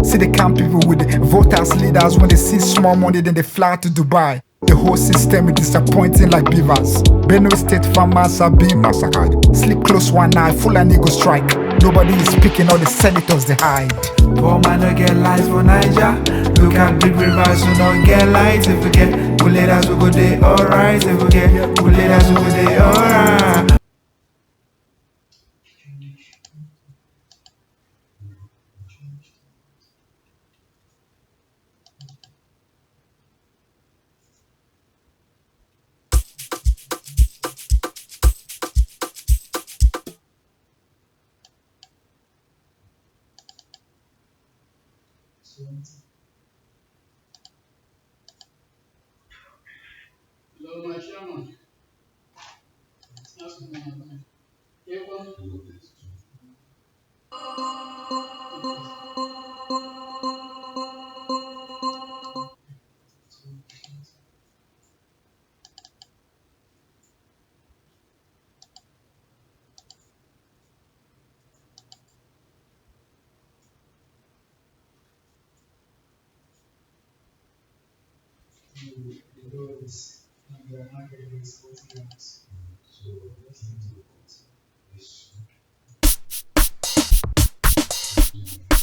See the camp people with the voters leaders. When they see small money, then they fly to Dubai. The whole system is disappointing like beavers. Benue State farmers are being massacred. Sleep close one eye, full and go strike. Nobody is speaking, all the senators they hide. Poor man don't get lights for Naija. Look at big rivers who don't get lights. If we get good leaders, we go day alright. If we get good leaders, we go day alright. Hello, my chairman. That's my man. The roads and the market is 40 yards. So let's into the court.